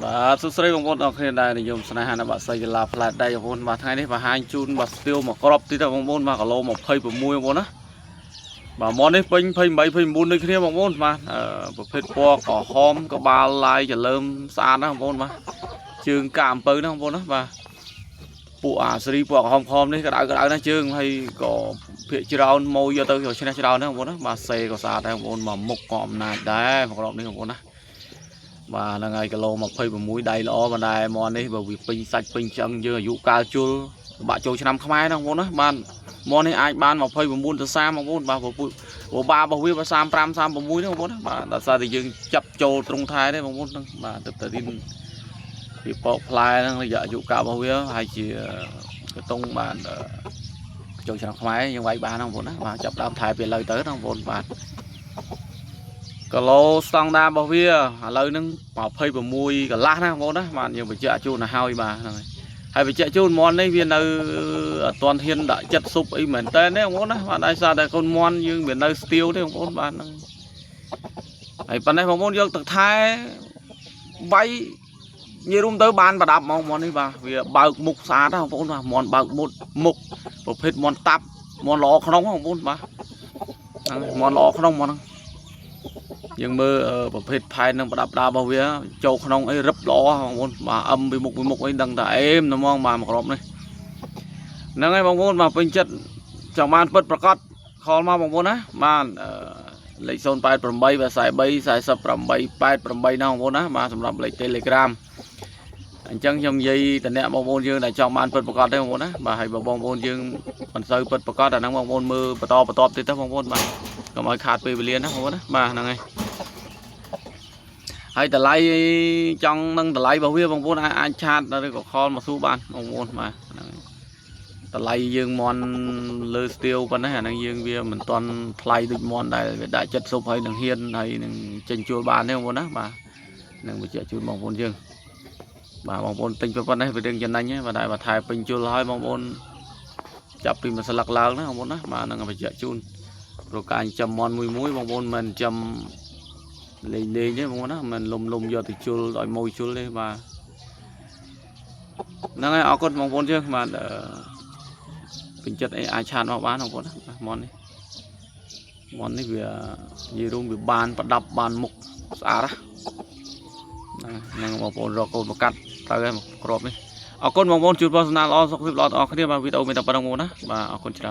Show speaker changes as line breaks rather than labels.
បាទសួស្តីបងប្អូនអរគ្នាដែរនិយមស្នេហានៅបាក់សៃកីឡាផ្លែដៃបងប្អូនបាទថ្ងៃនេះបង្ហាញជូនបាទស្ទៀវមកក្របទីទៅបងប្អូនបាទគីឡូ26បងប្អូនណាបាទម៉ោះនេះពេញ28 29ដូចគ្នាបងប្អូនបាទប្រភេទពណ៌ក្រហមក្បាលឡាយចលើមស្អាតណាបងប្អូនបាទជើងកាអំពៅណាបងប្អូនណាបាទពួកអាសេរីពណ៌ក្រហមនេះក្តៅណាជើងហើយក៏ភាកច្រើនម៉ូយយកទៅឈ្នះច្រើនណាបងប្អូនណាបាទសេក៏ស្អាតដែរបងប្អូនបាទមុខក៏អំណាចដែរមកក្របនេះបងប្អូនណាបាទហ្នឹងហើយគីឡូ26ដៃល្អបណ្ដែរមនេះបើវាពេញសាច់ពេញចឹងយើងអាយុកាលជុលបាក់ចូលឆ្នាំខ្មែរណាបងប្អូនណាបាទមនេះអាចបាន29ទៅ30បងប្អូនបាទព្រោះបារបស់វា35 36ទេបងប្អូនណាបាទដល់សារតែយើងចាប់ចូលត្រង់ថែទេបងប្អូនហ្នឹងបាទទៅរៀនវាបកផ្លែហ្នឹងរយៈអាយុកាលរបស់វាហើយជាកតុងបានចូលឆ្នាំខ្មែរយើងវាយបានណាបងប្អូនណាបាទចាប់ដើមថែពីលើទៅណាបងប្អូនបាទគីឡូស្តង់ដាររបស់វាឥឡូវហ្នឹង26កន្លះណាបងប្អូនណាបាទយើងបញ្ជាក់ជូនទៅហើយបាទហ្នឹងហើយបញ្ជាក់ជូនមន់នេះវានៅអត់ទាន់ហ៊ានដាក់ចិត្តស៊ុបអីមែនតើណាបងប្អូនណាបាទដោយសារតែកូនមន់យើងវានៅស្ទៀវទេបងប្អូនបាទហ្នឹងហើយប៉ុណ្ណេះបងប្អូនយកទឹកថែវាយនិយាយរួមទៅបានប្រដាប់ហ្មងមន់នេះបាទវាបើកមុខស្អាតណាបងប្អូនបាទមន់បើកមុខប្រភេទមន់តាប់មន់ល្អក្នុងបងប្អូនបាទហ្នឹងមន់ល្អក្នុងមន់ហ្នឹងយើងមើលប្រភេទផែននឹងប្រដាប់ដារបស់វាចូលក្នុងអីរឹបល្អបងប្អូនបាទអឹមពីមុខអីដឹងតែអេមតែហ្មងបាទមកក្របនេះហ្នឹងហើយបងប្អូនបាទពេញចិត្តចង់បានពិតប្រកបខលមកបងប្អូនណាបាទលេខ088 43 48 88ណាបងប្អូនណាបាទសម្រាប់លេខ Telegram អញ្ចឹងខ្ញុំនិយាយតអ្នកបងប្អូនយើងដែលចង់បានពិតប្រកបទេបងប្អូនណាបាទហើយបងប្អូនយើងមិនសូវពិតប្រកបអាហ្នឹងបងប្អូនមើលបន្តទៀតទៅបងប្អូនបាទកុំឲ្យខាតពេលវេលាណាបងប្អូនណាបាទហ្នឹងហើយតម្លៃចង់នឹងតម្លៃរបស់វាបងប្អូនអាចឆាតឬក៏ខលមកសួរបានបងប្អូនបាទហ្នឹងតម្លៃយើងមន់លើស្ទៀវប៉ុណ្ណេះអាហ្នឹងយើងវាមិនទាន់ថ្លៃដូចមន់ដែលវាដាក់ចិត្តស៊ុបហើយនឹងហ៊ានហើយនឹងចេញជួលបានទេបងប្អូនណាបាទនឹងបញ្ជាក់ជូនបងប្អូនយើងបាទបងប្អូនទិញប៉ុណ្ណេះវារឿងចំណេញបាទតែបើថែពេញជួលហើយបងប្អូនចាប់ពីមួយស្លឹកឡើងណាបងប្អូនណាបាទនឹងបញ្ជាក់ជូនព្រោះការចិញ្ចឹមមន់មួយបងប្អូនមិនចិញ្ចឹមលេងទេបងប្អូនណាមិនលំយកទៅជុលឲ្យម៉ួយជុលទេបាទហ្នឹងហើយអរគុណបងប្អូនយើងបាទពេញចិត្តអីអាចឆាតមកបានបងប្អូនណាមន់នេះវានិយាយរួមវាបានប្រដាប់បានមុខស្អាតហ្នឹងបងប្អូនរកកូនប្រកាត់ទៅហើយក្របនេះអរគុណបងប្អូនជួបទស្សនាល្អសុខភាពល្អទាំងអស់គ្នាបាទវីដេអូមានតែប៉ុណ្្នឹងបងប្អូនណាបាទអរគុណច្រើន